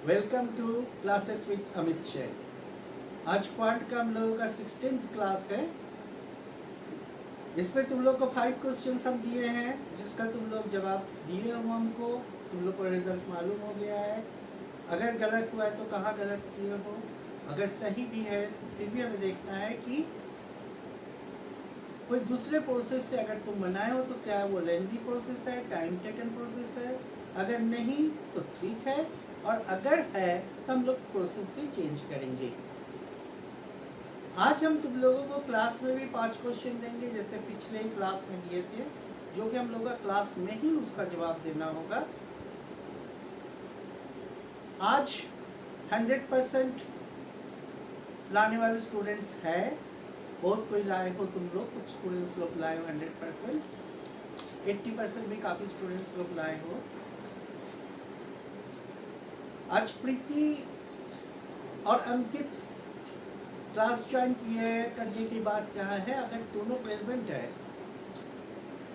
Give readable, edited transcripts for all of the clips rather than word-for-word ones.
Welcome to classes with Amit Shaikh. आज quant का हम लोगों का 16th क्लास है। इसमें तुम लोग को 5 क्वेश्चंस हम दिए हैं, जिसका तुम लोग जवाब दिए हो हमको। तुम लोग को रिजल्ट मालूम हो गया है। अगर गलत हुआ है तो कहाँ गलत किए हो, अगर सही भी है फिर भी हमें देखना है कि कोई दूसरे प्रोसेस से अगर तुम बनाए हो तो क्या वो लेंथी प्रोसेस है, टाइम टेकन प्रोसेस है। अगर नहीं तो ठीक है, और अगर है तो हम लोग प्रोसेस भी चेंज करेंगे। आज हम तुम लोगों को क्लास में भी 5 क्वेश्चन देंगे, जैसे पिछले ही क्लास में दिए थे, जो कि हम लोग का क्लास में ही उसका जवाब देना होगा। आज 100% लाने वाले स्टूडेंट्स है। बहुत कोई लाए हो तुम लोग, कुछ स्टूडेंट्स लोग लाए हो 100%, 80% भी काफ़ी स्टूडेंट्स लोग लाए हो। आज प्रीति और अंकित क्लास ज्वाइन किए करने की बात क्या है, अगर दोनों प्रेजेंट है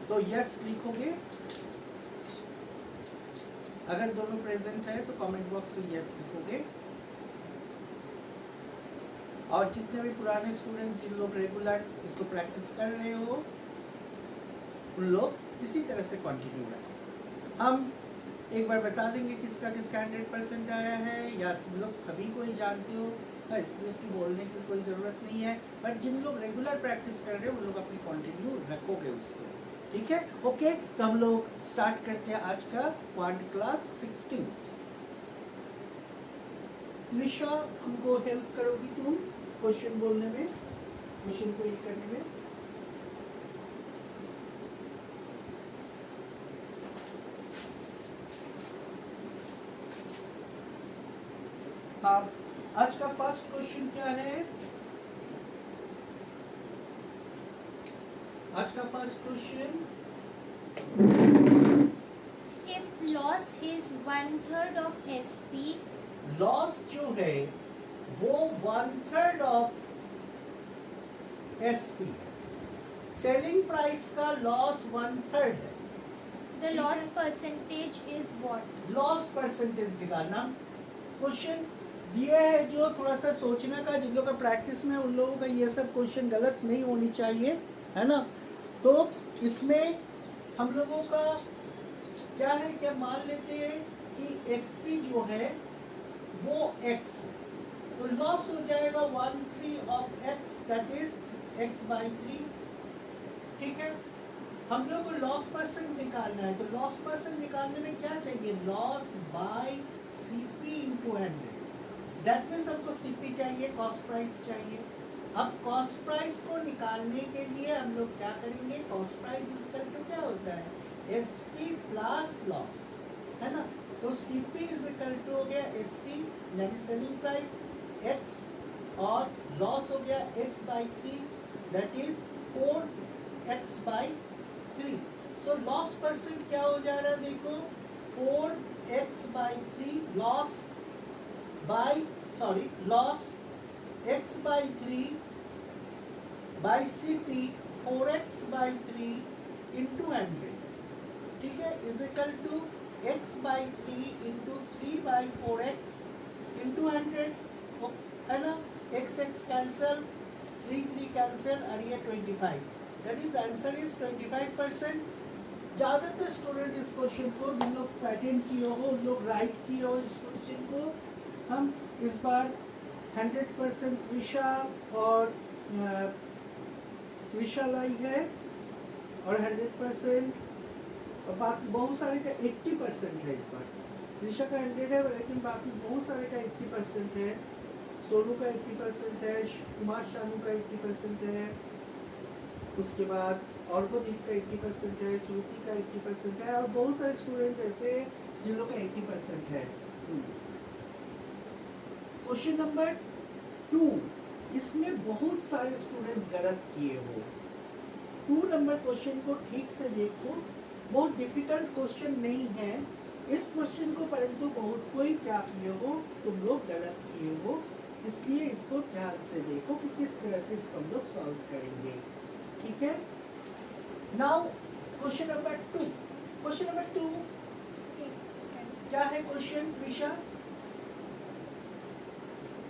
तो यस लिखोगे, अगर दोनों प्रेजेंट है तो कमेंट बॉक्स में यस लिखोगे। और जितने भी पुराने स्टूडेंट्स जिन लोग रेगुलर इसको प्रैक्टिस कर रहे हो उन लोग इसी तरह से कंटिन्यू करें। हम एक बार बता देंगे किसका किसका 100% आया है, या तुम लोग सभी को ही जानते हो, इसलिए उसकी बोलने की कोई ज़रूरत नहीं है। बट जिन लोग रेगुलर प्रैक्टिस कर रहे हो उन लोग अपनी कंटिन्यू रखोगे उसको, ठीक है। ओके, तो हम लोग स्टार्ट करते हैं आज का क्वांट क्लास 16। त्रिशा, हमको हेल्प करोगी तुम क्वेश्चन बोलने में, क्वेश्चन को ये करने में। हाँ, आज का फर्स्ट क्वेश्चन क्या है? आज का first question, If loss is 1/3 of SP, loss जो है वो 1/3 ऑफ एसपी, सेलिंग प्राइस का लॉस 1/3 है। the loss percentage is what? Loss percentage निकालना। क्वेश्चन दिया है जो थोड़ा सा सोचने का, जिन लोगों का प्रैक्टिस में उन लोगों का ये सब क्वेश्चन गलत नहीं होनी चाहिए, है ना। तो इसमें हम लोगों का क्या है, क्या मान लेते हैं कि एसपी जो है वो x, तो लॉस हो जाएगा 1/3 of x, that is x/3, ठीक है। हम लोग को लॉस परसेंट निकालना है, तो लॉस परसेंट निकालने में क्या चाहिए, loss by CP into 100। That means हमको सीपी चाहिए, कॉस्ट प्राइस चाहिए। अब कॉस्ट प्राइस को निकालने के लिए हम लोग क्या करेंगे, कॉस्ट प्राइस इस करके क्या होता है, एसपी प्लस लॉस, है ना। तो सीपी इज इक्वल टू हो गया एसपी यानी सेलिंग प्राइस एक्स, और लॉस हो गया x/3, that is 4x/3। So loss percent क्या हो जा रहा है, देखो 4x/3 loss x/3 by CP 4x/3 into 100, ठीक है, is equal to x/3 into 3/4x into 100, है ना। x कैंसल, 3 कैंसल, और ये 25, दैट इज आंसर इज 25%। ज़्यादातर स्टूडेंट इस क्वेश्चन को, जिन लोग पैटर्न किए हो उन लोग राइट किए हो इस क्वेश्चन को। हम इस बार 100% त्रिशा लाई है, और 100%, और बाकी बहुत सारे का 80% है। इस बार त्रिशा का 100 है, लेकिन बाकी बहुत सारे का 80% है। सोनू का 80% है, कुमार शानू का 80% है, उसके बाद औरकोदीप का 80% है, श्रुति का 80% है, और बहुत सारे स्टूडेंट ऐसे जिन लोग का 80% है। क्वेश्चन नंबर 2, इसमें बहुत सारे स्टूडेंट्स गलत किए हो। 2 नंबर क्वेश्चन को ठीक से देखो, बहुत डिफिकल्ट क्वेश्चन नहीं है इस क्वेश्चन को, परंतु बहुत कोई क्या किए हो, तुम लोग गलत किए हो, इसलिए इसको ध्यान से देखो कि किस तरह से इसको हम लोग सॉल्व करेंगे, ठीक है। Now question number 2, question number 2 क्या है question Trisha?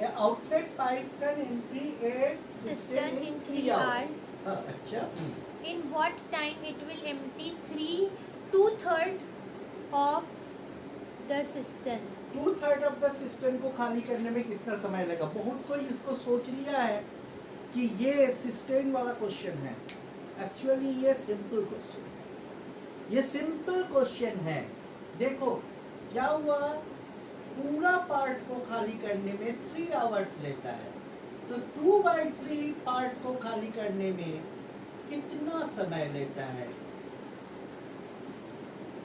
A outlet pipe can empty a cistern in 3 hours. हाँ, अच्छा. In what time it will empty 2/3 of the cistern? 2/3 of the system को खाली करने में कितना समय लगा? बहुत कोई इसको सोच लिया है कि ये सिस्टम वाला क्वेश्चन है. एक्चुअली ये सिंपल क्वेश्चन है. ये सिंपल क्वेश्चन है. देखो क्या हुआ, पूरा पार्ट को खाली करने में 3 आवर्स लेता है. तो 2/3 पार्ट को खाली करने में कितना समय लेता है?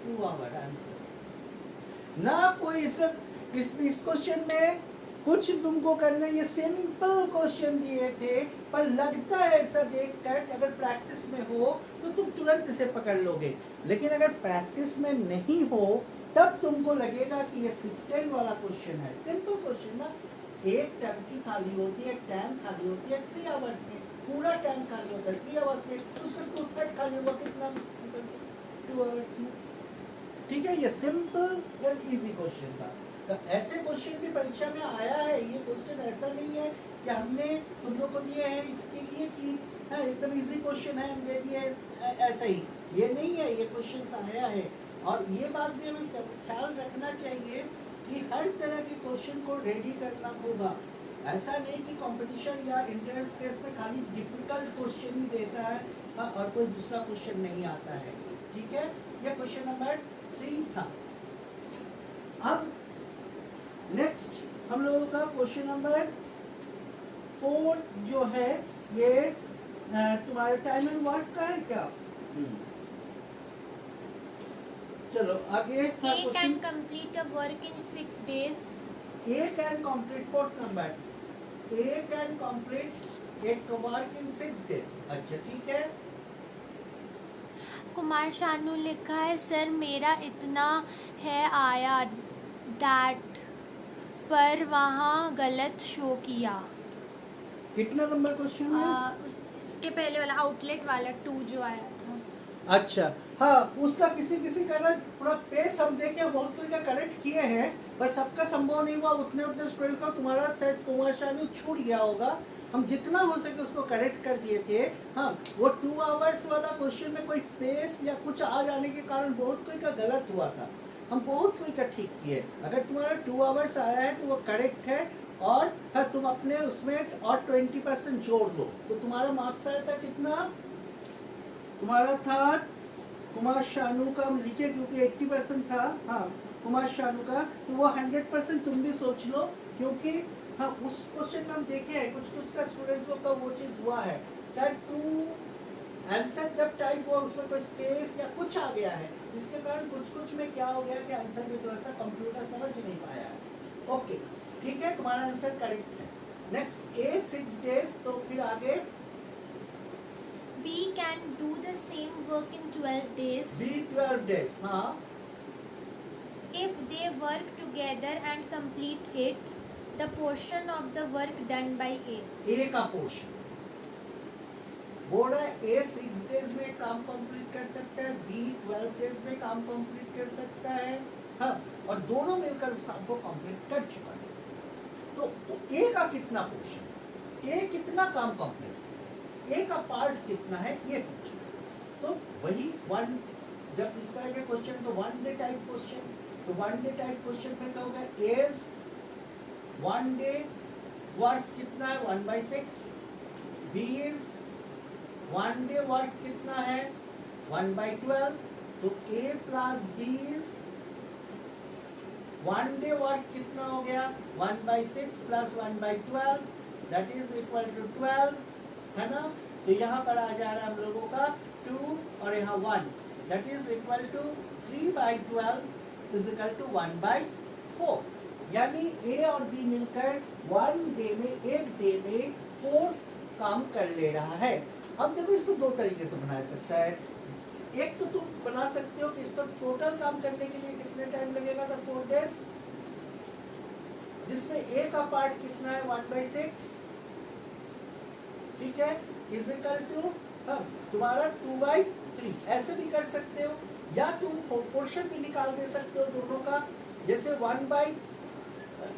2 आवर. आंसर ना. कोई इस क्वेश्चन में कुछ तुमको करना, ये सिंपल क्वेश्चन दिए थे, पर लगता है ऐसा देखकर अगर प्रैक्टिस में हो तो तुम तुरंत इसे पकड़ लोगे. लेकिन अगर प्रैक्टिस में नहीं हो तब तुमको लगेगा कि ये सिस्टम वाला क्वेश्चन है. सिंपल क्वेश्चन ना. एक टंकी खाली होती है, टैंक खाली होती है 3 आवर्स में. पूरा टैंक खाली होता है 3 आवर्स में. उसका 2/3 खाली हुआ कितना? 2 आवर्स में. ठीक है, ये सिंपल एंड इजी क्वेश्चन था. तो ऐसे क्वेश्चन भी परीक्षा में आया है. ये क्वेश्चन ऐसा नहीं है कि हमने तुम लोग को दिए हैं इसके लिए कि एकदम इजी क्वेश्चन है हम दे दिए ऐसा ही. ये नहीं है, ये क्वेश्चन आया है. और ये बात भी हमें सब ख्याल रखना चाहिए कि हर तरह के क्वेश्चन को रेडी करना होगा. ऐसा नहीं कि कंपटीशन या एंट्रेंस टेस्ट में खाली डिफिकल्ट क्वेश्चन ही देता है और कोई दूसरा क्वेश्चन नहीं आता है. ठीक है, ये क्वेश्चन नंबर 3 था. अब नेक्स्ट हम लोगों का क्वेश्चन नंबर 4 जो है ये तुम्हारे टाइम एंड वर्क का है क्या? चलो आगे. A can complete a work in 6 days. A can complete 4th number. A can complete एक वर्क इन 6 days. अच्छा ठीक है. कुमार शानू लिखा है सर मेरा इतना है आया दैट पर वहाँ गलत शो किया. कितना नंबर क्वेश्चन है? इसके पहले वाला आउटलेट वाला 2 जो आया था. अच्छा हाँ, उसका किसी का ना पूरा पेस हम देखे बहुत कोई का करेक्ट किए हैं, पर सबका संभव नहीं हुआ. उतने स्टूडेंट्स का तुम्हारा शायद कुमार शानू छूट गया होगा. हम जितना हो सके उसको करेक्ट कर दिए थे. हाँ, वो 2 आवर्स वाला क्वेश्चन में कोई पेस या कुछ आ जाने के कारण बहुत कोई का गलत हुआ था. हम बहुत कोई का ठीक किए. अगर तुम्हारा 2 आवर्स आया है तो वो करेक्ट है. और हाँ, तुम अपने उसमें और 20% जोड़ दो तो तुम्हारा मार्क्स आया था कितना? तुम्हारा था कुमार शानू का हम लिखे क्योंकि 80% था. हाँ, कुमार शानू का तो वो 100% तुम भी सोच लो, क्योंकि हाँ उस क्वेश्चन में हम देखे हैं कुछ का स्टूडेंट लोग का वो चीज हुआ है. शायद 2 आंसर जब टाइप हुआ उसमें कोई स्पेस या कुछ आ गया है, इसके कारण कुछ में क्या हो गया कि आंसर में थोड़ा सा कंप्यूटर समझ नहीं पाया है. ओके ठीक है, तुम्हारा आंसर करेक्ट है. Next A 6 days. तो फिर आगे B can do the same work in 12 days. B 12 days. हाँ, If they work together and complete it, the portion of the work done by A. A का portion बोल रहा है. A 6 days में काम कंप्लीट कर सकता है, B 12 days में काम कंप्लीट कर सकता है. हाँ, और दोनों मिलकर उस काम को कंप्लीट कर चुका है. तो A का कितना पोर्शन, A कितना काम कंप्लीट, A का पार्ट कितना है ये पूछना. तो वही जब इस तरह के क्वेश्चन तो 1 डे टाइप क्वेश्चन. तो 1 डे टाइप क्वेश्चन में क्या होगा? एज 1 डे वर्क कितना है? 1/6. B इज 1 डे वर्क कितना है? 1/12. तो A plus B is 1 day work कितना हो गया? 1/6 plus 1/12 that is equal to 12 है ना. तो यहाँ पर आ जा रहा है हम लोगों का 2 और यहाँ 1 that is equal to 3/12 is equal to 1/4. यानी A और B मिलकर 1 डे में, एक डे में 4 काम कर ले रहा है. अब देखो इसको 2 तरीके से बना सकता है. एक तो तुम बना सकते हो कि इसको टोटल काम करने के लिए कितने टाइम लगेगा? तो 4 days, जिसमें A का पार्ट कितना है? 1/6. ठीक है, इज इक्वल टू तुम्हारा 2/3. ऐसे भी कर सकते हो, या तुम पोर्शन भी निकाल दे सकते हो दोनों का. जैसे 1/3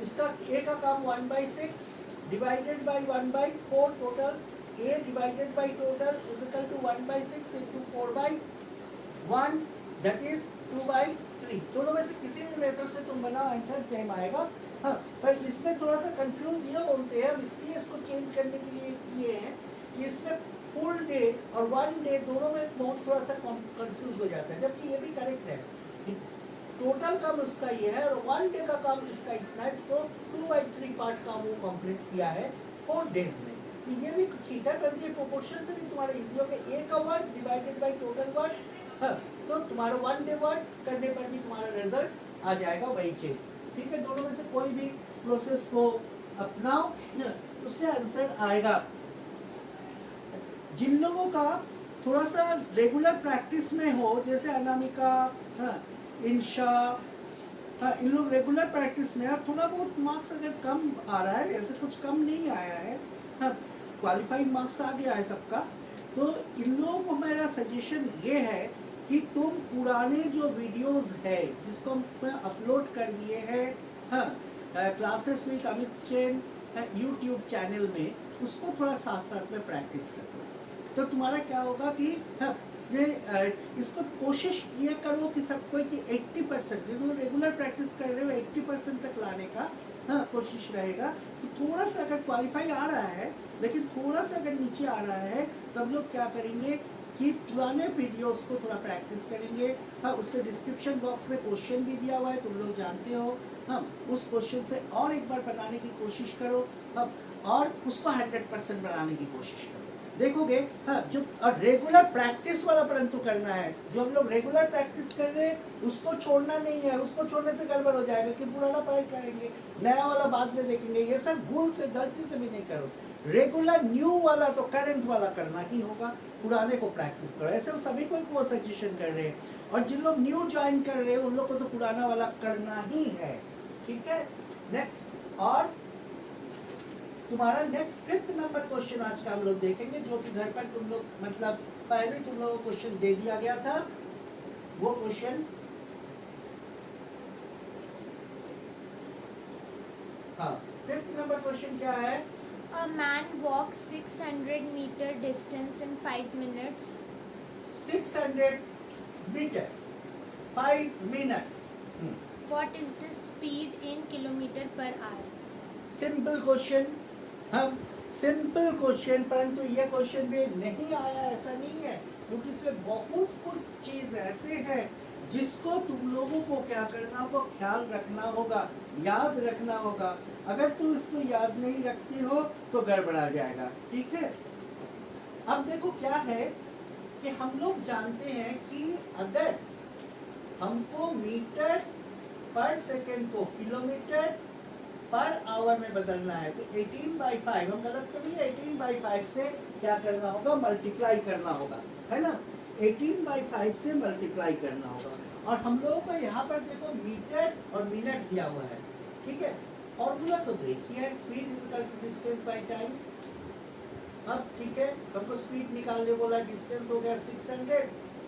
इसका a का काम 1/6 divided by 1/4 total a divided by total is equal to 1/6 into 4/1 that is 2/3। दोनों में से किसी भी मेथड से तुम बनाओ आंसर सेम आएगा। हाँ, पर इसमें थोड़ा सा कंफ्यूज ये बोलते हैं, हम इसलिए इसको चेंज करने के लिए किए हैं कि इसमें फुल डे और 1 डे दोनों में बहुत थोड़ा सा कंफ्यूज हो जाता है, जबकि ये भी करेक्ट है। टोटल काम उसका ये है और 1 डे का काम इसका इतना है, तो 2/3 पार्ट काम वो कंप्लीट किया है 4 डेज में। तो ये भी ठीक है, पर ये प्रोपोर्शन से भी तुम्हारा इजी हो गया। ए का word divided by total word, हाँ, तो तुम्हारा 1 डे वर्ड करने पर भी तुम्हारा रिजल्ट आ जाएगा वही चीज। ठीक है, दोनों में से कोई भी प्रोसेस को अपनाओ, उससे आंसर आएगा। जिन लोगों का थोड़ा सा रेगुलर प्रैक्टिस में हो, जैसे अनामिका, हाँ, इंशा, हाँ, इन लोग रेगुलर प्रैक्टिस में, और थोड़ा बहुत मार्क्स अगर कम आ रहा है, ऐसे कुछ कम नहीं आया है, हाँ, क्वालिफाइंग मार्क्स आ गया है सबका, तो इन लोगों को मेरा सजेशन ये है कि तुम पुराने जो वीडियोस है जिसको हम अपलोड कर दिए हैं, हाँ, classes with Amit Sen YouTube channel में, उसको थोड़ा साथ साथ में प्रैक्टिस करो। तो तुम्हारा क्या होगा कि हाँ, इसको कोशिश ये करो कि सब कोई कि 80% जिन्होंने रेगुलर प्रैक्टिस कर रहे हो 80% तक लाने का, हाँ, कोशिश रहेगा। तो थोड़ा सा अगर क्वालिफाई आ रहा है, लेकिन थोड़ा सा अगर नीचे आ रहा है, तो हम लोग क्या करेंगे कि पुराने वीडियोस को थोड़ा प्रैक्टिस करेंगे। हाँ, उसके डिस्क्रिप्शन बॉक्स में क्वेश्चन भी दिया हुआ है, तुम लोग जानते हो। हाँ, उस क्वेश्चन से और एक बार बनाने की कोशिश करो, हाँ, और उसको 100% बनाने की कोशिश करो। देखोगे, हाँ, जो रेगुलर प्रैक्टिस वाला परंतु करना है, जो हम लोग रेगुलर प्रैक्टिस कर रहे हैं उसको छोड़ना नहीं है। उसको छोड़ने से गड़बड़ हो जाएगा कि पुराना पढ़ाई करेंगे, नया वाला बाद में देखेंगे। ये सब भूल से, गलती से भी नहीं करो। रेगुलर न्यू वाला तो करंट वाला करना ही होगा, पुराने को प्रैक्टिस करो। ऐसे हम सभी को वो सजेशन कर रहे हैं, और जिन लोग न्यू ज्वाइन कर रहे हैं उन लोग को तो पुराना वाला करना ही है। ठीक है, नेक्स्ट, और तुम्हारा नेक्स्ट 5th नंबर क्वेश्चन आज का हम लोग देखेंगे, जो कि घर पर तुम लोग मतलब पहले तुम लोगों को क्वेश्चन दे दिया गया था। वो क्वेश्चन, हाँ, 5th नंबर क्वेश्चन क्या है? A man walks 600 meter distance in 5 minutes. 600 meter 5 minutes. What is the speed in kilometer per hour? Simple question, हम सिंपल क्वेश्चन, परंतु ये क्वेश्चन भी नहीं आया ऐसा नहीं है, क्योंकि इसमें बहुत कुछ चीज ऐसे हैं जिसको तुम लोगों को क्या करना होगा, ख्याल रखना होगा, याद रखना होगा। अगर तुम इसको याद नहीं रखती हो तो गड़बड़ा जाएगा। ठीक है, अब देखो क्या है कि हम लोग जानते हैं कि अगर हमको मीटर पर सेकेंड को किलोमीटर पर आवर में बदलना है, तो 18/5, हम गलत तो नहीं है, 18/5 से क्या करना होगा, मल्टीप्लाई करना होगा, है ना। 18/5 से मल्टीप्लाई करना होगा। और हम लोगों को यहाँ पर देखो मीटर और मिनट दिया हुआ है। ठीक है, फॉर्मूला तो देखिए है, speed is equal to distance by time. अब ठीक है, हमको स्पीड निकालने बोला, डिस्टेंस हो गया 600,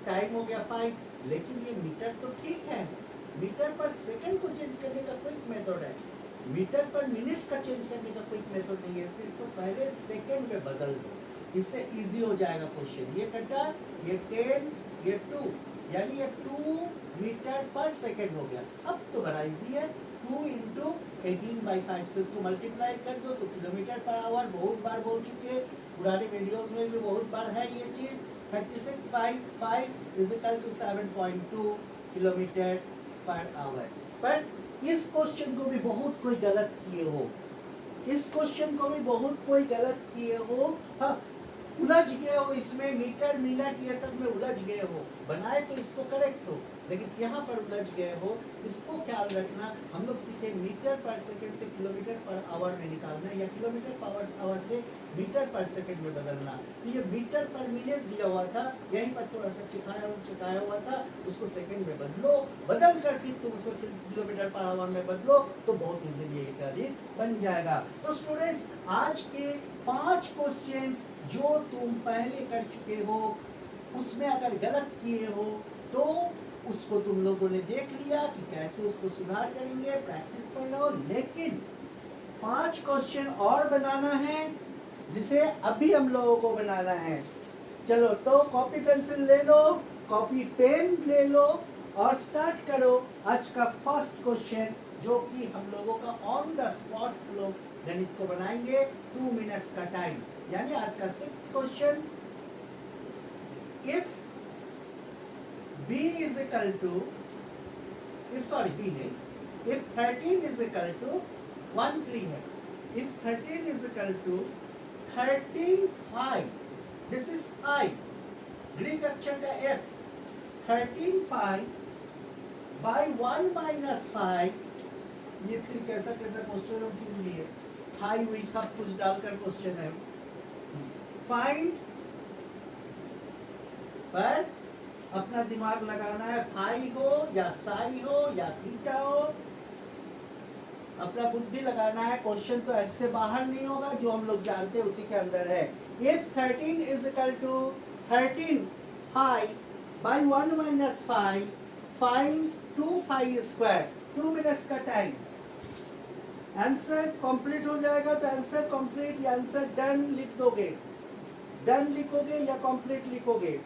टाइम हो गया 5, लेकिन ये मीटर तो ठीक है, मीटर पर सेकंड को चेंज करने का क्विक मेथड है, मीटर पर मिनट का चेंज करने का क्विक मेथड नहीं है, इसलिए इसको पहले सेकंड में बदल दो, इससे इजी हो जाएगा क्वेश्चन। ये कटा, ये 10, ये 2, यानी ये 2 मीटर पर सेकंड हो गया। अब तो बड़ा इजी है, 2 इंटू 18/5 से इसको मल्टीप्लाई कर दो तो किलोमीटर पर आवर, बहुत बार बोल चुके हैं, पुराने वीडियोस में भी बहुत बार है ये चीज। 36/5 is equal to 7.2 kilometre per hour. पर इस क्वेश्चन को भी बहुत कोई गलत किए हो, इस क्वेश्चन को भी बहुत कोई गलत किए हो, हाँ, उलझ गए हो इसमें, मीटर मिनट ये सब में उलझ गए हो। बनाए तो इसको करेक्ट हो, लेकिन यहाँ पर उलझ गए हो, इसको ख्याल रखना। हम लोग सीखे मीटर पर सेकंड से किलोमीटर पर आवर में निकालना, या किलोमीटर पर आवर से मीटर पर सेकंड में बदलना। तो ये मीटर पर मिनट दिया हुआ था, यहीं पर थोड़ा सा चिकाया हुआ था, उसको सेकंड में बदलो, बदल कर फिर तुम उसको किलोमीटर पर आवर में बदलो, तो बहुत इजीली ये कार्य बन जाएगा। तो स्टूडेंट्स, आज के 5 क्वेश्चंस जो तुम पहले कर चुके हो, उसमें अगर गलत किए हो तो उसको तुम लोगों ने देख लिया कि कैसे उसको सुधार करेंगे, प्रैक्टिस कर लो। लेकिन 5 क्वेश्चन और बनाना है जिसे अभी हम लोगों को बनाना है। चलो तो कॉपी पेंसिल ले लो, कॉपी पेन ले लो और स्टार्ट करो आज का फर्स्ट क्वेश्चन, जो कि हम लोगों का ऑन द स्पॉट लोग गणित को बनाएंगे 2 मिनट्स का टाइम। यानी आज का 6th question, if b is equal to, if 13 is equal to 1 3 है, if 13 is equal to 13 5, this is pi, Greek अक्षर का f, 13 5 by 1 minus 5, ये फिर कैसा कैसा क्वेश्चन हम चुन लिए, हाई हुई सब कुछ डालकर क्वेश्चन है। फाइंड, पर अपना दिमाग लगाना है, फाई हो या साई हो या थीटा हो, अपना बुद्धि लगाना है। क्वेश्चन तो ऐसे बाहर नहीं होगा, जो हम लोग जानते हैं उसी के अंदर है। If 13 is equal to 13 pi by 1 minus 5, find 2 pi square। 2 minutes का टाइम। आंसर कंप्लीट हो जाएगा तो आंसर कंप्लीट या आंसर डन लिख दोगे, डन लिखोगे या कंप्लीट लिखोगे।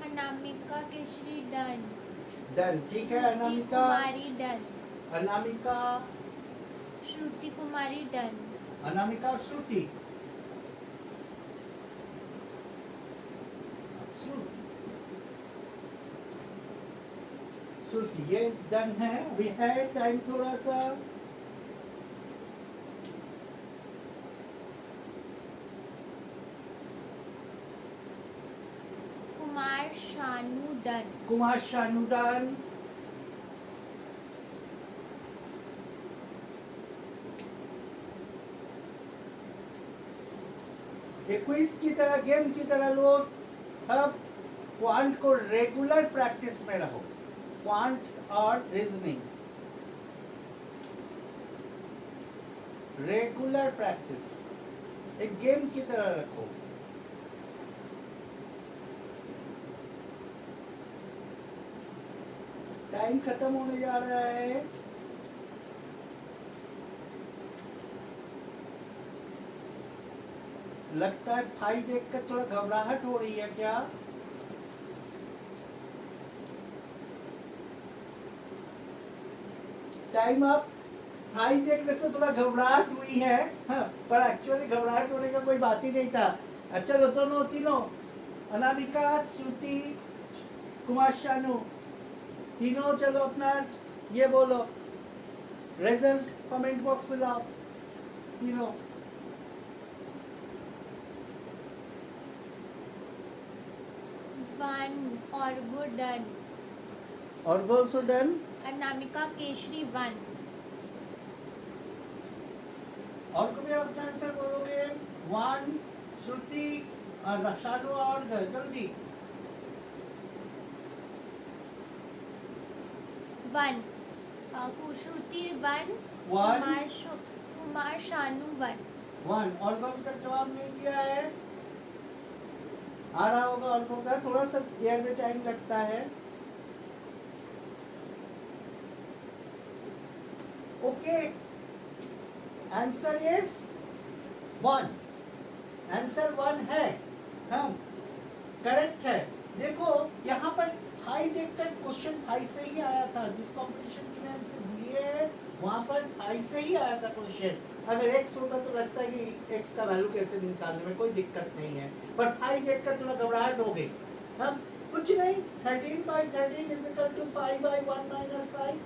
अनामिका केशरी डन। डन, ठीक है। अनामिका, कुमारी डन। अनामिका, श्रुति कुमारी डन। अनामिका और श्रुति, श्रुति ये डन है। अभी है टाइम थोड़ा सा। Kumar Shanu done. Kumar Shanu done. Quiz की तरह, गेम की तरह लोग अब क्वांट को रेगुलर प्रैक्टिस में रहो, क्वांट और रीजनिंग रेगुलर प्रैक्टिस, एक गेम की तरह रखो। टाइम खत्म होने जा रहा है। लगता है भाई देखकर थोड़ा घबराहट हो रही है क्या? Time up. भाई देखने से थोड़ा घबराहट हुई है, हाँ, पर एक्चुअली घबराहट होने का कोई बात ही नहीं था। अच्छा लो दोनों तीनों, अनामिका, श्रुति, कुमार शानू, तीनों चलो अपना ये बोलो, रिजल्ट कमेंट बॉक्स में लाओ तीनों। One orgo done. और ऑल्सो डन। अनामिका केशरी 1। और को भी अपना आंसर बोलोगे। 1 श्रुति और शानू और जल्दी। 1 श्रुति 1। कुमार शानू 1। 1 और को अभी तक जवाब नहीं दिया है। आ रहा होगा और को का, थोड़ा सा देर में टाइम लगता है। Okay, answer is 1। आंसर 1 है, हम करेक्ट है। देखो यहाँ पर फाई देखकर क्वेश्चन फाई से ही आया था, जिस कंपटीशन की मैंने से दिए है वहां पर फाई से ही आया था क्वेश्चन। अगर एक्स होता तो लगता है कि एक्स का वैल्यू कैसे निकालने में कोई दिक्कत नहीं है, पर फाई देखकर थोड़ा घबराहट हो गई। हम कुछ नहीं, 13 by 13 is equal to 5 by 1 minus 5,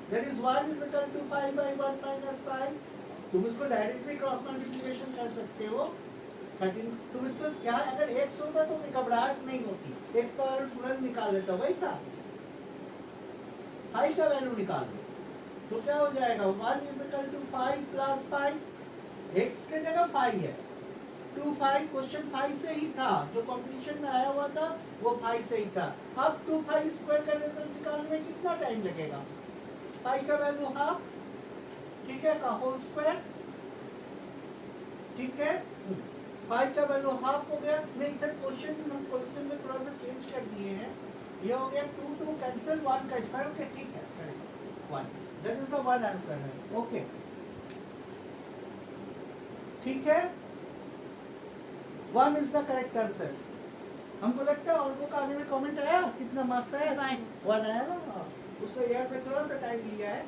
that is 1 is equal to 5 by 1 minus 5। तुम इसको डायरेक्टली क्रॉस मल्टीप्लिकेशन कर सकते हो। 13 तुम इसको क्या, अगर x होता तो घबराहट नहीं होती, x का वैल्यू तुरंत निकाल लेता, वही था, फाइव का वैल्यू निकाल लो तो क्या हो जाएगा, 1 is equal to 5 plus 5, x के जगह 5 है, 2 5 क्वेश्चन 5 से ही था, जो कंपटीशन में आया हुआ था वो 5 से ही था। अब 2 5 स्क्वायर का रिजल्ट निकालने में कितना टाइम लगेगा, 5 का वैल्यू हाफ, ठीक है, का होल स्क्वायर, ठीक है, 5 का वैल्यू हाफ हो गया। नहीं सर, क्वेश्चन में थोड़ा सा चेंज कर दिए हैं, ये हो गया 2 2 कैंसिल 1 का स्क्वायर, ओके ठीक है, 1, that is the one answer है, ओके ठीक है, 1 इज द करेक्ट आंसर। हमको लगता है और आने में कमेंट आया, कितना मार्क्स आया, 1 आया ना, उसको यार में थोड़ा सा टाइम लिया है,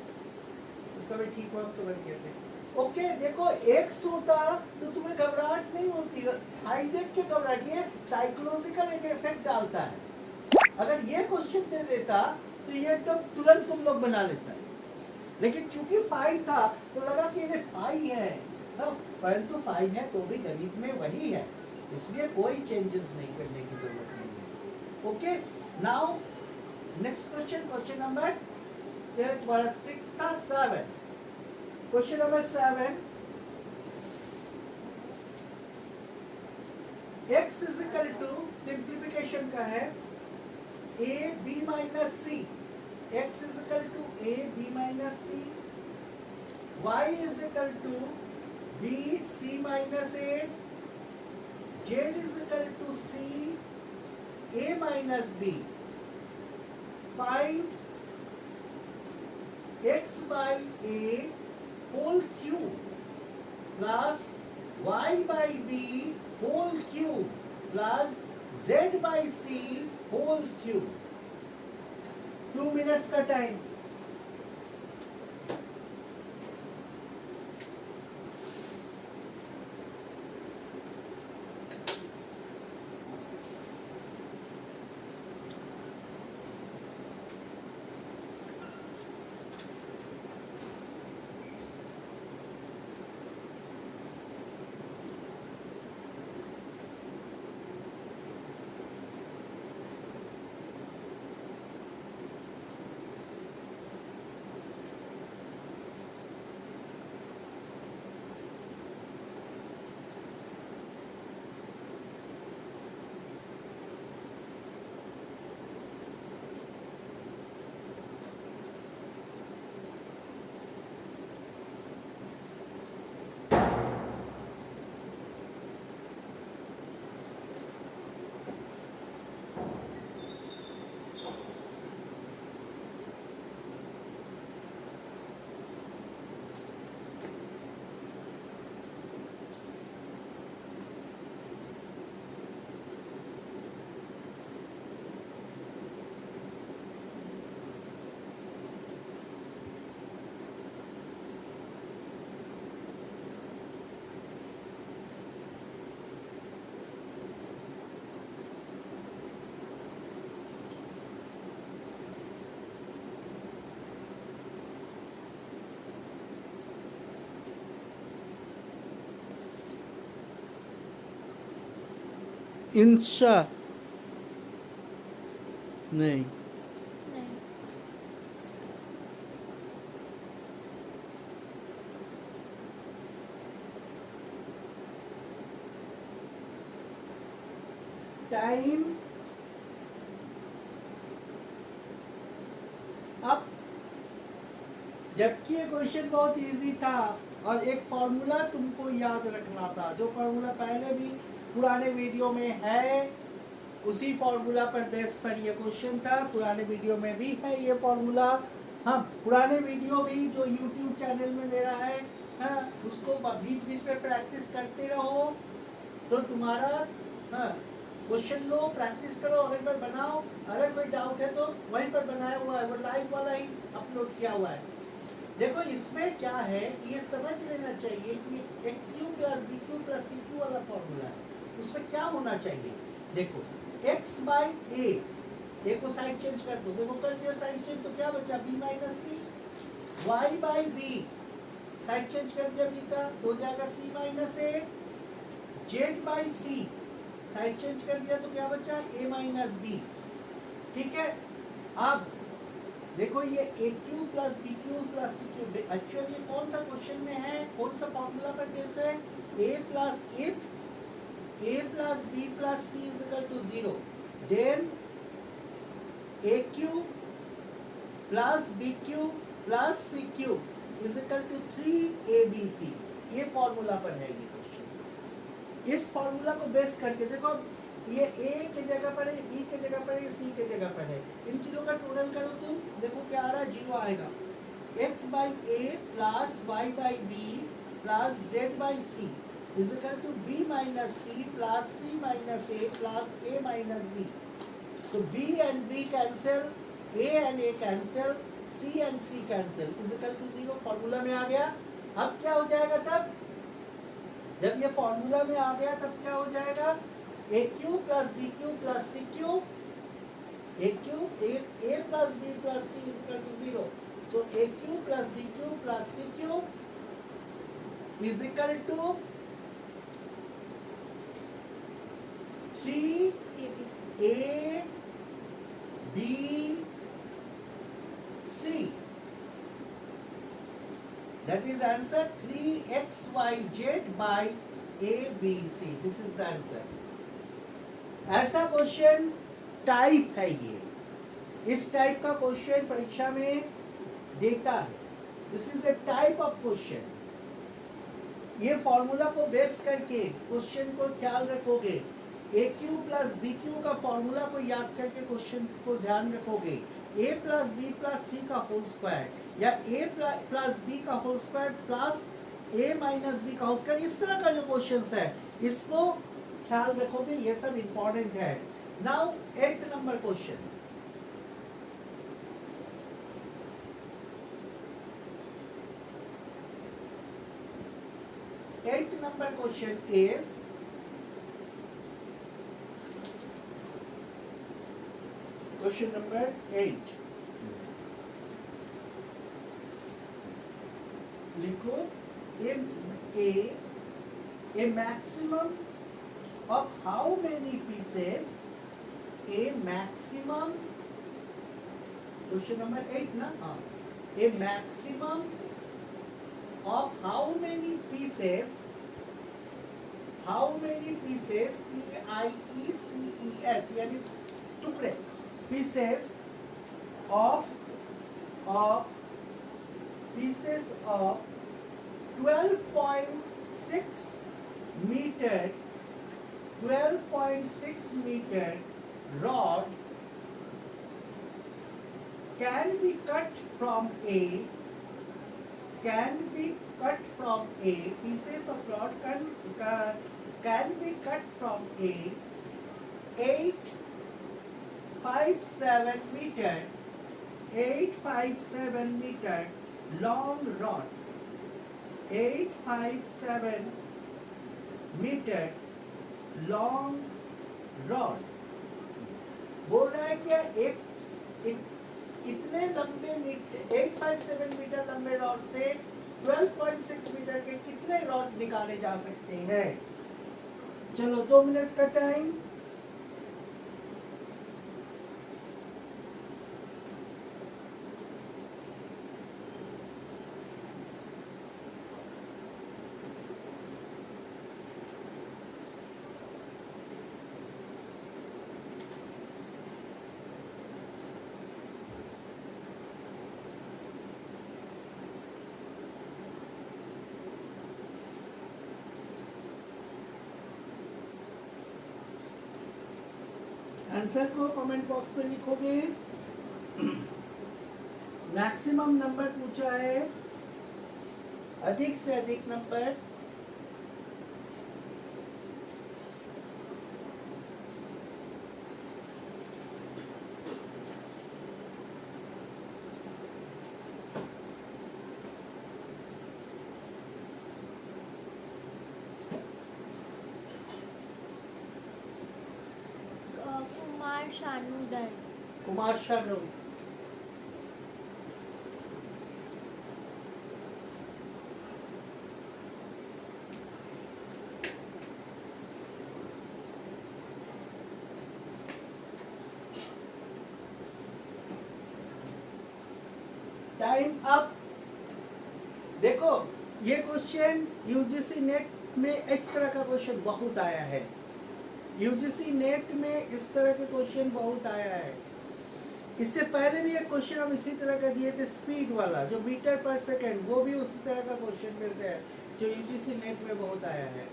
उसका भी ठीक हम समझ गए थे। ओके देखो, एक्स होता तो तुम्हें घबराहट नहीं होती, हाई देख के घबराहट, ये साइकोलॉजिकल एक इफेक्ट डालता है। अगर ये क्वेश्चन दे देता तो ये एकदम तुरंत तुम लोग बना लेता, लेकिन चूंकि 5 था तो लगा कि ये 5 है, परंतु 5 है तो भी गणित में वही है, इसलिए कोई चेंजेस नहीं करने की जरूरत नहीं है। Okay, now next question, question number 6 था 7, question number 7, x is equal to, simplification का है, a b minus c, x is equal to a b minus c, y is equal to b c minus a, z is equal to c a minus b, find x by a whole cube plus y by b whole cube plus z by c whole cube। 2 minutes का time. इंशा नहीं, time अब, जबकि ये question बहुत easy था और एक formula तुमको याद रखना था, जो फॉर्मूला पहले भी पुराने वीडियो में है, उसी फॉर्मूला पर बेस पर ये क्वेश्चन था, पुराने वीडियो में भी है ये फॉर्मूला। हाँ, पुराने वीडियो भी जो YouTube चैनल में मेरा है, हाँ, उसको बीच बीच में प्रैक्टिस करते रहो तो तुम्हारा, हाँ, क्वेश्चन लो, प्रैक्टिस करो और एक बार बनाओ। अगर कोई डाउट है तो वहीं पर बनाया हुआ है, वो लाइव वाला ही अपलोड किया हुआ है। देखो इसमें क्या है, ये समझ लेना चाहिए कि एक cube plus B cube plus सी क्यू वाला फॉर्मूला है, उसमें क्या होना चाहिए। देखो x बाई ए को साइड चेंज कर दो, देखो कर दिया साइड चेंज, तो क्या बचा b minus c. y by b side change कर दिया b का, तो हो जाएगा c minus a. z by c side change कर दिया, तो क्या बचा a माइनस बी। ठीक है, अब देखो ये A cube plus B cube plus C cube, actually कौन सा क्वेश्चन में है, कौन सा फॉर्मूला पर बेस है, A plus if a plus b plus c is equal to 0, then aq plus bq plus cq is equal to 3abc। ये formula पर है ये क्वेश्चन। इस फॉर्मूला को बेस करके देखो, ये a के जगह पर है, b के जगह पर है, c के जगह पर है, इन तीनों का टोटल करो तुम, देखो क्या आ रहा है, 0 आएगा। x by a plus y by b plus z by c is equal to b minus c plus c minus a plus a minus b। So b and b cancel, a and a cancel, c and c cancel is equal to 0। Formula में आ गया। अब क्या हो जाएगा, तब जब ये formula में आ गया तब क्या हो जाएगा, A cube plus B cube plus C cube, A cube A plus B plus C is equal to 0। So A cube plus B cube plus C cube is equal to 3a b c। That is answer 3xyz by a b c। This is the answer। ऐसा question type है ये, इस type का question परीक्षा में देता है। This is a type of question. ये फॉर्मूला को बेस करके क्वेश्चन को ख्याल रखोगे, ए क्यू प्लस बी क्यू का फॉर्मूला को याद करके क्वेश्चन को ध्यान रखोगे, ए प्लस बी प्लस सी का होल स्क्वायर या ए प्लस बी का होल स्क्वायर प्लस ए माइनस बी का होल स्क्वायर, इस तरह का जो क्वेश्चन है इसको ख्याल रखोगे, ये सब इंपॉर्टेंट है। Now 8th number question, is question number 8। लिखो a maximum of how many pieces, a maximum, question number 8 ना, हाँ, a maximum of how many pieces PIECES यानी टुकड़े, pieces of 12.6 meter rod can be cut from a, pieces of rod can be cut from a 857 meter long rod, 857 meter long rod। बोल रहा है क्या, इतने लंबे मीटर 857 मीटर लंबे rod से 12.6 मीटर के कितने रॉड निकाले जा सकते हैं। चलो 2 मिनट का टाइम। आंसर को कमेंट बॉक्स में लिखोगे। मैक्सिमम नंबर पूछा है, अधिक से अधिक number. Shanu done. Kumar Shanu. Time up. देखो ये क्वेश्चन यूजीसी नेट में इस तरह का क्वेश्चन बहुत आया है। यूजीसी नेट में इस तरह के क्वेश्चन बहुत आया है। इससे पहले भी एक क्वेश्चन हम इसी तरह का दिए थे, स्पीड वाला जो मीटर पर सेकंड, वो भी उसी तरह का क्वेश्चन में से है जो यूजीसी नेट में बहुत आया है।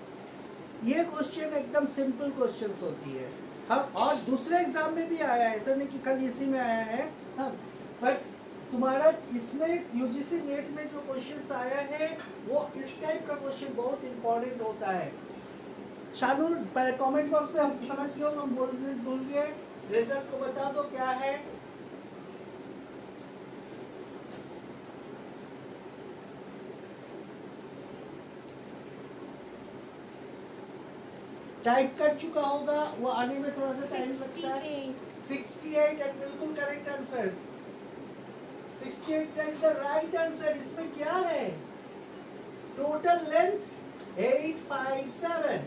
ये क्वेश्चन एकदम सिंपल क्वेश्चंस होती है। हाँ, और दूसरे एग्जाम में भी आया है, ऐसा नहीं कि खाली इसी में आया है। हाँ, बट तुम्हारा इसमें यूजीसी नेट में जो क्वेश्चंस आया है वो इस टाइप का क्वेश्चन बहुत इंपॉर्टेंट होता है। शानू कमेंट बॉक्स में हम समझ गए, हम भूल गए, रिजल्ट को बता दो क्या है। टाइप कर चुका होगा, वो आने में थोड़ा सा टाइम लगता है। 68 एंड बिल्कुल correct answer. 68 is the right answer. इसमें क्या है? टोटल लेंथ 857,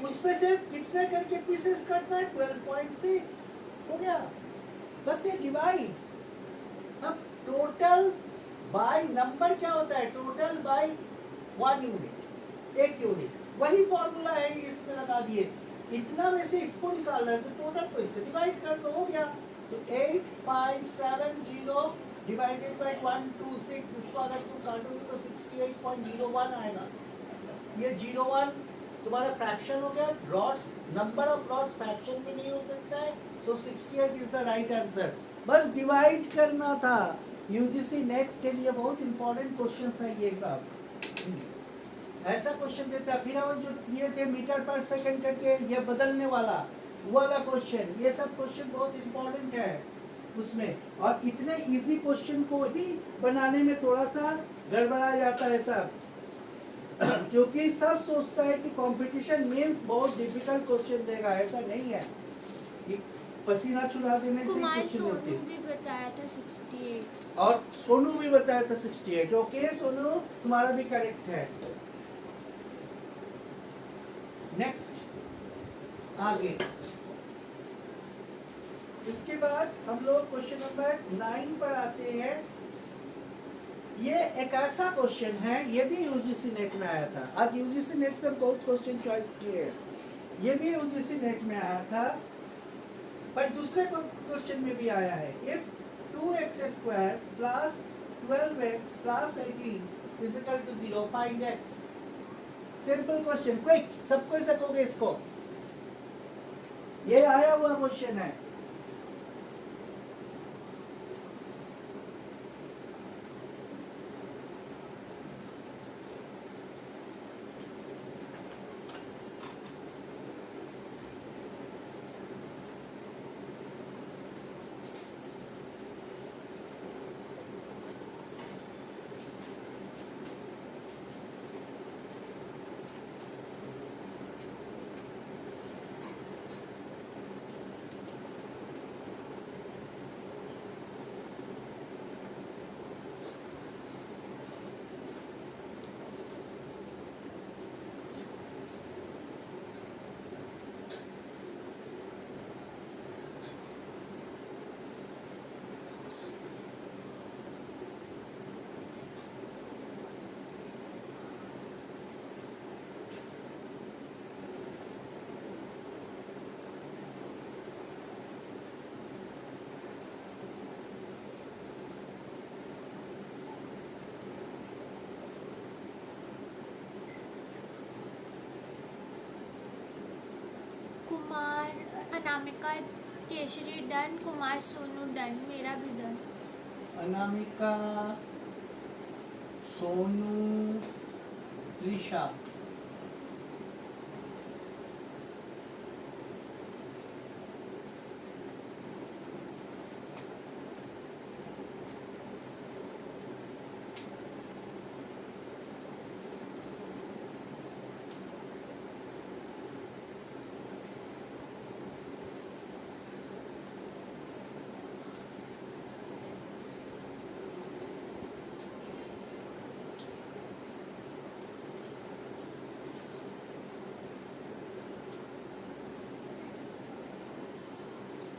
उसमें से कितने करके पीसेस करना है? 12.6 हो गया। बस ये डिवाइड। अब टोटल बाय नंबर क्या होता है? Total by 1 unit, 1 unit. वही फॉर्मूला है, इसमें लगा दिए। इतना में से इसको निकालना है तो टोटल को इससे डिवाइड कर दो, हो गया। तो 8570 डिवाइडेड बाय 126, इसको अगर तुम काटोगे तो 68.01 आएगा। ये 01 तुम्हारा फ्रैक्शन हो गया। Rods, number of rods fraction में नहीं हो सकता है, सो 68 इज द राइट आंसर। बस डिवाइड करना था। यूजीसी नेट के लिए बहुत इंपॉर्टेंट क्वेश्चन है ये एग्जाम। ऐसा क्वेश्चन देता है। फिर हम जो दिए थे मीटर पर सेकंड करके ये बदलने वाला, वो वाला क्वेश्चन, ये सब क्वेश्चन बहुत इंपॉर्टेंट है उसमें। और इतने इजी क्वेश्चन को ही बनाने में थोड़ा सा गड़बड़ा जाता है सब, क्योंकि सब सोचता है कि कंपटीशन मींस बहुत डिफिकल्ट क्वेश्चन देगा। ऐसा नहीं है, ये पसीना छुड़ा देने से क्वेश्चन होते हैं। भी बताया था 68 और सोनू भी बताया था 68। ओके सोनू, तुम्हारा भी करेक्ट है। नेक्स्ट आगे, इसके बाद हम लोग क्वेश्चन नंबर 9 पर आते हैं। ये एक ऐसा क्वेश्चन है, ये भी यूजीसी नेट में आया था। आज यूजीसी नेट से बहुत क्वेश्चन चॉइस किए हैं। ये भी यूजीसी नेट में आया था, पर दूसरे क्वेश्चन में भी आया है। If 2x² plus 12x plus 18 is equal to 0, find x। Simple question, quick, सब कोई सकोगे इसको। ये आया हुआ क्वेश्चन है। कुमार अनामिका केशरी डन, कुमार सोनू डन, मेरा भी डन। अनामिका, सोनू, त्रिशा।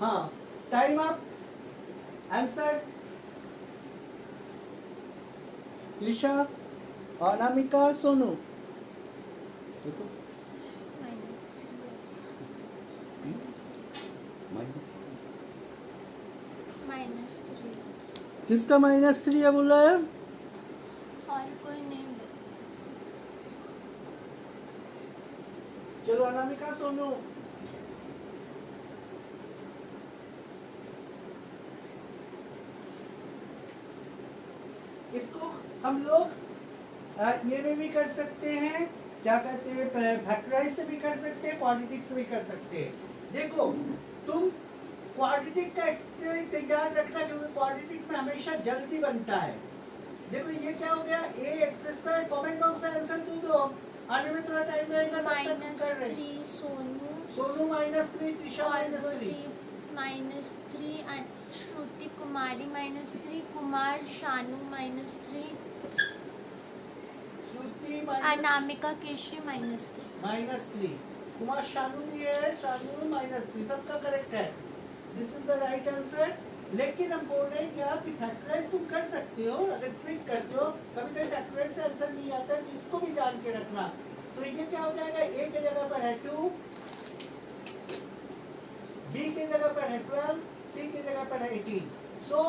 हाँ, time up. Answer Trisha, Anamika, Sonu. तो -3 किसका -3 है बोला है? और कोई नहीं बोला. चलो अनामिका, सोनू. इसको हम लोग ये में भी कर सकते हैं, क्या कहते हैं, फैक्टराइज से भी कर सकते हैं, क्वाड्रेटिक से भी कर सकते हैं. देखो तुम क्वाड्रेटिक का तैयार रखना, क्योंकि क्वाड्रेटिक में हमेशा जल्दी बनता है. देखो ये क्या हो गया, a(x²). कमेंट बॉक्स में आंसर तू दो, आने में थोड़ा टाइम लगेगा. तब तक तुम कर रहे. -3 सोनू, सोनू -3, त्रिशा पार्वती -3. -3, श्रुति कुमारी -3, कुमार शानू -3, श्रुति अनामिका केशरी -3. -3. कुमार शानू दिए है, शानू -3. सबका करेक्ट है. This is the right answer. लेकिन हम बोल रहे हैं क्या कि फैक्टराइज तुम कर सकते हो, अगर ट्रिक करते हो. कभी कभी फैक्टराइज से आंसर नहीं आता है, तो इसको भी जान के रखना. तो ये क्या हो जाएगा, a के जगह पर है 2, b के जगह पर है 12, c के जगह पर है 18. सो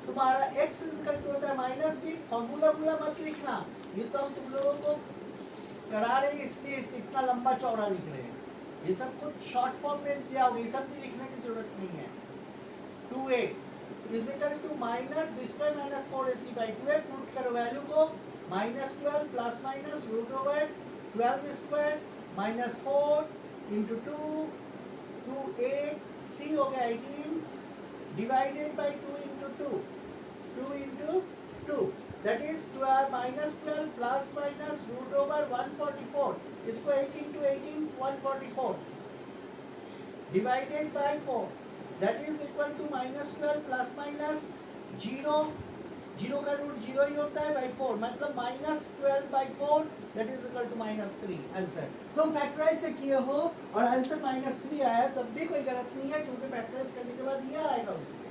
तुम्हारा x इक्वल टू होता है -b. फॉर्मूला मत लिखना, ये तो हम तुम लोगों को करा रहे हैं, इसलिए इतना लंबा चौड़ा लिख रहे हैं. ये सब कुछ शॉर्ट फॉर्म में दिया होगा, ये सब भी लिखने की जरूरत नहीं है. 2a is equal to -b² - 4ac/2a. Put करो वैल्यू को, -12 plus minus √12² -4 into 2a. c हो गया 18 divided by 2 into 2 into 2. That is -12 plus minus √144. इसको 8 into 18 144 divided by 4. That is equal to -12 plus minus 0 का रूट 0 ही होता है by 4, मतलब -12/4. That is equal to -3. Answer तुम फैक्टराइज से किए हो और आंसर -3 आया, तब भी कोई गलत नहीं है, क्योंकि फैक्टराइज करने के बाद ये आएगा उसमें.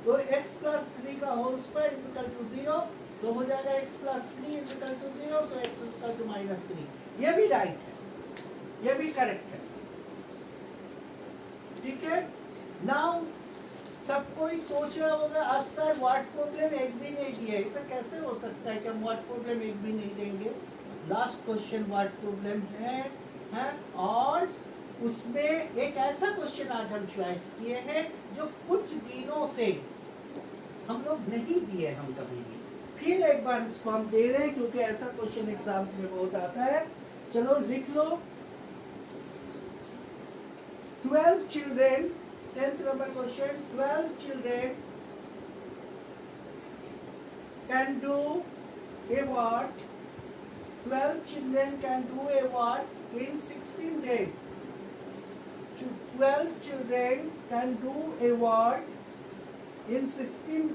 तो x प्लस 3 का whole square is equal to 0. तो हो जाएगा x plus 3 is equal to 0. So x is equal to -3. ये भी राइट है, ये भी करेक्ट है. ठीक है. नाउ सब कोई सोच रहा होगा, आज सर व्हाट प्रॉब्लम एक भी नहीं दिया. ऐसा कैसे हो सकता है कि हम व्हाट प्रॉब्लम एक भी नहीं देंगे. लास्ट क्वेश्चन व्हाट प्रॉब्लम है और उसमें एक ऐसा क्वेश्चन आज हम चॉइस किए हैं जो कुछ दिनों से हम लोग नहीं दिए हम कभी भी. फिर एक बार इसको हम दे रहे हैं, क्योंकि ऐसा क्वेश्चन एग्जाम्स में बहुत आता है. चलो लिख लो. 12 children, 10th number question. 12 children can do a what? 12 children can do a what in 16 days. 12 children can do a what in 16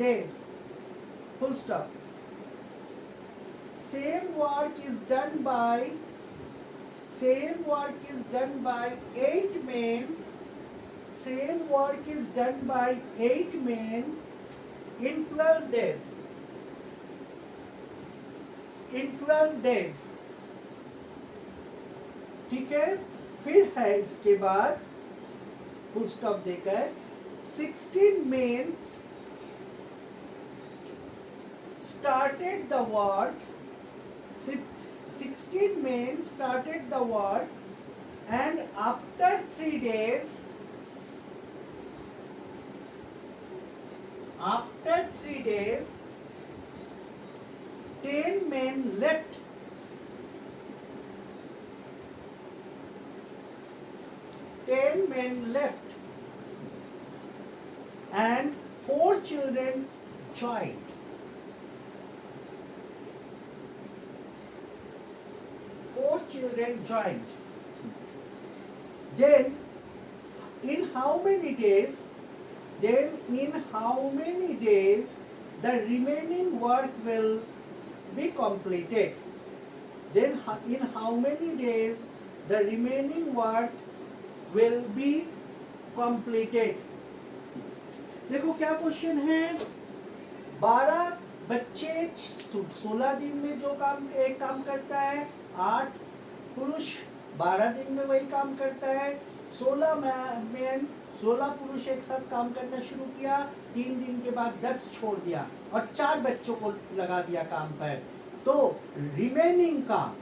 days. Full stop. Same work is done by 8 men. Same work is done by 8 men in 12 days. In 12 days. ठीक है. फिर है इसके बाद full stop देकर 16 men started the work. 16 men started the work, and after 3 days, 10 men left. 10 men left, and 4 children joined. 4 children joined. Then in how many days the remaining work will be completed? then in how many days the remaining work will be completed. देखो क्या question है, 12 बच्चे 16 दिन में जो काम एक काम करता है, 8 पुरुष 12 दिन में वही काम करता है, 16 मैन 16 पुरुष एक साथ काम करना शुरू किया, 3 दिन के बाद 10 छोड़ दिया और 4 बच्चों को लगा दिया काम पर। तो रिमेनिंग काम,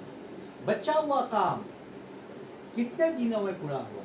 बचा हुआ काम कितने दिनों में पूरा हुआ?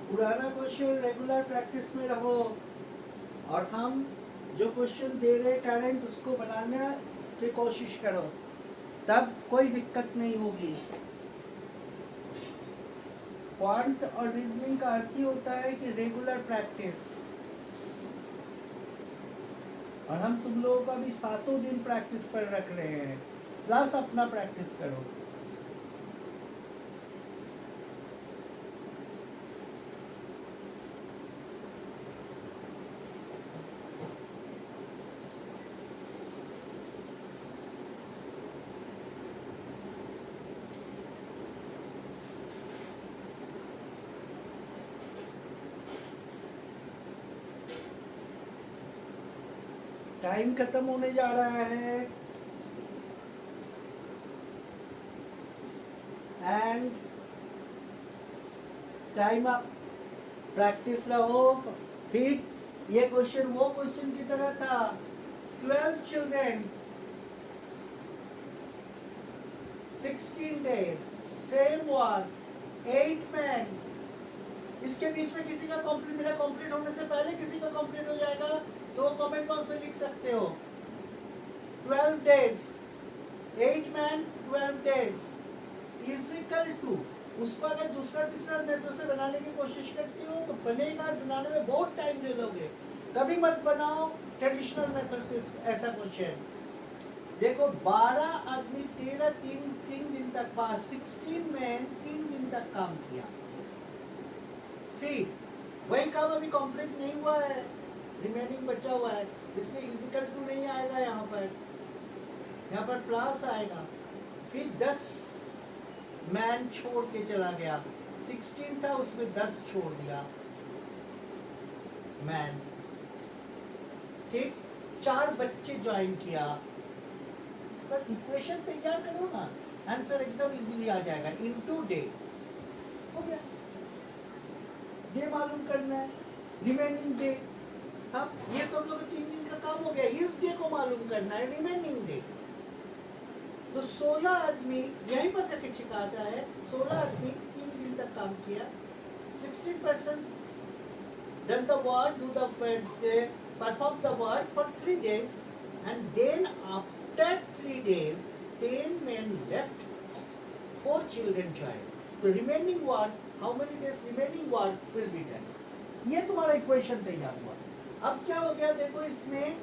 पुराना क्वेश्चन रेगुलर प्रैक्टिस में रहो और हम जो क्वेश्चन दे रहे टैलेंट उसको बनाने की कोशिश करो, तब कोई दिक्कत नहीं होगी। क्वांट और रीजनिंग का अर्थ ही होता है कि रेगुलर प्रैक्टिस, और हम तुम लोगों का भी 7 दिन प्रैक्टिस पर रख रहे हैं, प्लस अपना प्रैक्टिस करो। टाइम खत्म होने जा रहा है एंड टाइम अप। प्रैक्टिस रहो। फिर ये क्वेश्चन वो क्वेश्चन की तरह था, 12 children 16 days, same work, 8 men। इसके बीच में किसी का कंप्लीट, मेरा कंप्लीट होने से पहले किसी का कंप्लीट हो जाएगा तो कमेंट बॉक्स में लिख सकते हो। 12 days, 8 men 12 days is equal to, उसको अगर दूसरा तीसरा मेथड से बनाने की कोशिश करती हो तो बनेगा, बनाने में बहुत टाइम ले लोगे। कभी मत बनाओ ट्रेडिशनल मेथड से ऐसा क्वेश्चन। देखो 12 आदमी 3 दिन तक, 16 में 3 दिन तक काम किया, फिर वही काम अभी कंप्लीट नहीं हुआ है, रिमेनिंग बचा हुआ है, इसलिए इजिकल टू नहीं आएगा यहाँ पर प्लस आएगा। फिर 10 मैन छोड़ के चला गया, 16 था उसमें 10 छोड़ दिया मैन, ठीक। 4 बच्चे ज्वाइन किया, बस इक्वेशन तैयार करो ना, आंसर एकदम इजीली आ जाएगा। इनटू डे हो गया, डे मालूम करना है, रिमेनिंग डे। अब ये तो हम लोग 3 दिन का काम हो गया, इस डे को मालूम करना है, रिमेनिंग डे। तो 16 आदमी यहीं पर जाके छिपाता है, 16 आदमी 3 दिन तक काम किया, 16% done the work, perform the work for 3 days, and then after 3 days 10 men left, 4 children joined. So remaining work, how many days remaining work will be done? ये तुम्हारा इक्वेशन तैयार हुआ। अब क्या हो गया देखो, इसमें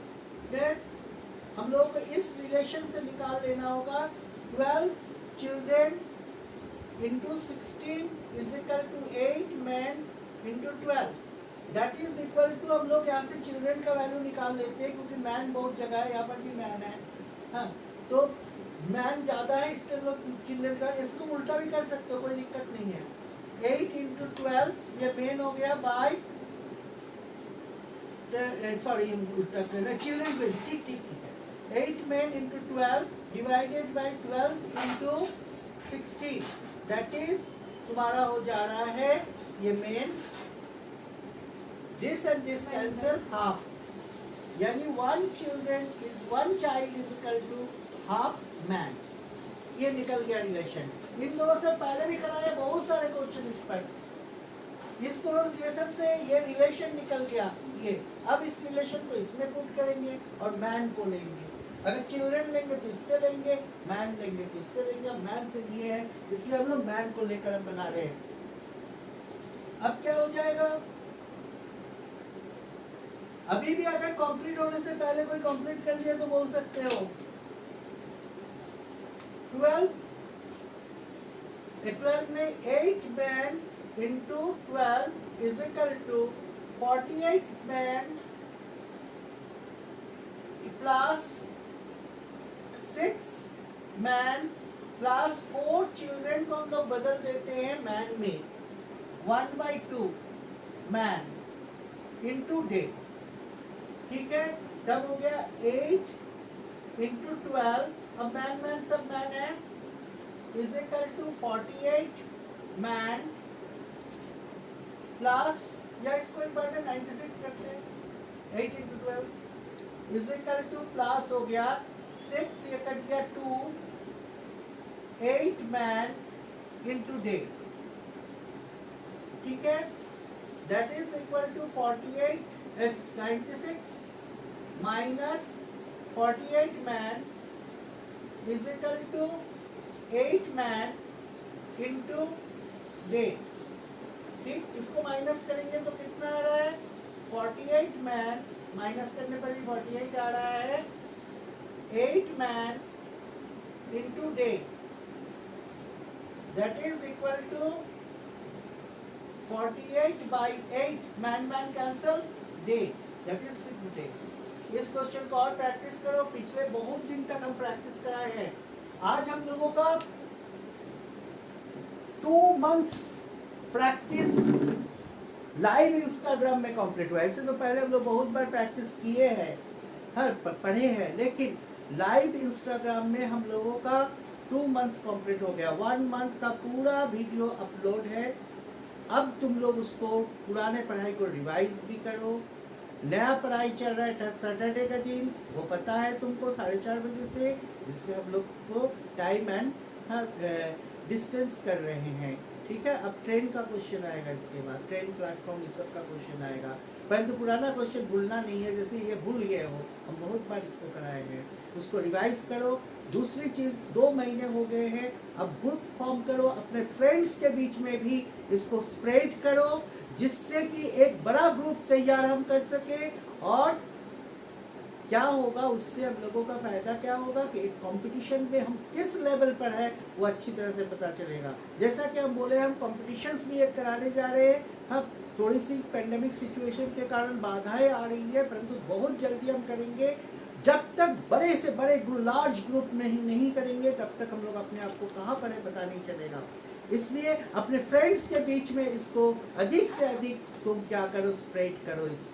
फिर हम लोग को इस रिलेशन से निकाल लेना होगा 12 children into 16 is equal to 8 man into 12, that is equal to, हम लोग यहाँ से चिल्ड्रेन का वैल्यू निकाल लेते हैं क्योंकि मैन बहुत जगह है, यहाँ पर भी मैन है, हाँ, तो मैन ज़्यादा है इसलिए हम लोग चिल्ड्रेन का, इसको उल्टा भी कर सकते हो, कोई दिक्कत नहीं है। 8 इंटू 12 ये मेन हो गया बाई, सॉरी उल्टा करना, चिल्ड्रेन को ठीक ठीक ठीक है, 8 man into 12 divided by 12 into 16, that is तुम्हारा हो जा रहा है ये main, this and this cancel half, यानी one child is equal to half man, ये निकल गया रिलेशन। इन दोनों से पहले भी कराया बहुत सारे क्वेश्चन इस पर, इस दोनों रिलेशन से ये रिलेशन निकल गया ये, अब इस रिलेशन को इसमें पुट करेंगे और मैन को लेंगे, अगर चिल्ड्रन लेंगे तो इससे लेंगे, मैन लेंगे तो इससे लेंगे, अब मैन से लिए है इसलिए हम लोग मैन को लेकर हम बना रहे हैं। अब क्या हो जाएगा, अभी भी अगर कंप्लीट होने से पहले कोई कंप्लीट कर लिया तो बोल सकते हो 12 में 8 man into 12 is equal to 48 man plus 6 man plus 4 children को हम लोग बदल देते हैं मैन में, 1/2 मैन इंटू डे, ठीक है, तब हो गया 8 इंटू 12, अब मैन सब मैन है, is equal to 48 man plus, या इसको एक बार में 96 करते हैं, 8 into 12 is equal to plus हो गया 6, ये कट गया 2, 8 मैन इंटू डे, ठीक है, that is equal to 48 96 minus 48 man is equal to 8 man into day, ठीक, इसको माइनस करेंगे तो कितना आ रहा है, 48 मैन माइनस करने पर भी 48 आ रहा है, 8 man into day, that is equal to 48 by 8, man cancel, day, that is 6 day। इस क्वेश्चन को और प्रैक्टिस करो, पिछले बहुत दिन तक हम प्रैक्टिस कराए हैं, आज हम लोगों का 2 months प्रैक्टिस लाइव इंस्टाग्राम में कंप्लीट हुआ। ऐसे तो पहले हम लोग बहुत बार प्रैक्टिस किए हैं, हर पढ़े हैं, लेकिन लाइव इंस्टाग्राम में हम लोगों का 2 months कंप्लीट हो गया, 1 month का पूरा वीडियो अपलोड है। अब तुम लोग उसको पुराने पढ़ाई को रिवाइज भी करो, नया पढ़ाई चल रहा है सैटरडे का दिन, वो पता है तुमको 4:30 बजे से, जिसमें हम लोग को टाइम एंड डिस्टेंस कर रहे हैं, ठीक है। अब ट्रेन का क्वेश्चन आएगा, इसके बाद ट्रेन प्लेटफॉर्म इस सब का क्वेश्चन आएगा, परंतु पुराना क्वेश्चन भूलना नहीं है, जैसे ये भूल गए हो, हम बहुत बार इसको कराए हैं, उसको रिवाइज करो। दूसरी चीज़, 2 महीने हो गए हैं, अब ग्रुप फॉर्म करो, अपने फ्रेंड्स के बीच में भी इसको स्प्रेड करो, जिससे कि एक बड़ा ग्रुप तैयार हम कर सके। और क्या होगा उससे, हम लोगों का फायदा क्या होगा कि एक कंपटीशन में हम किस लेवल पर है वो अच्छी तरह से पता चलेगा। जैसा कि हम बोले, हम कंपटीशंस भी एक कराने जा रहे हैं, हम थोड़ी सी पेंडेमिक सिचुएशन के कारण बाधाएं आ रही है, परंतु बहुत जल्दी हम करेंगे। जब तक बड़े से बड़े लार्ज ग्रुप नहीं करेंगे, तब तक हम लोग अपने आप को कहाँ पर है पता नहीं चलेगा। इसलिए अपने फ्रेंड्स के बीच में इसको अधिक से अधिक तुम क्या करो, स्प्रेड करो इस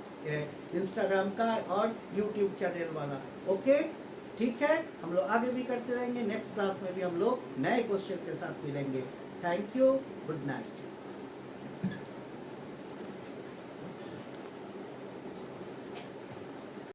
इंस्टाग्राम का और यूट्यूब चैनल वाला। ओके, ठीक है, हम लोग आगे भी करते रहेंगे। नेक्स्ट क्लास में भी हम लोग नए क्वेश्चन के साथ मिलेंगे। Thank you, good night.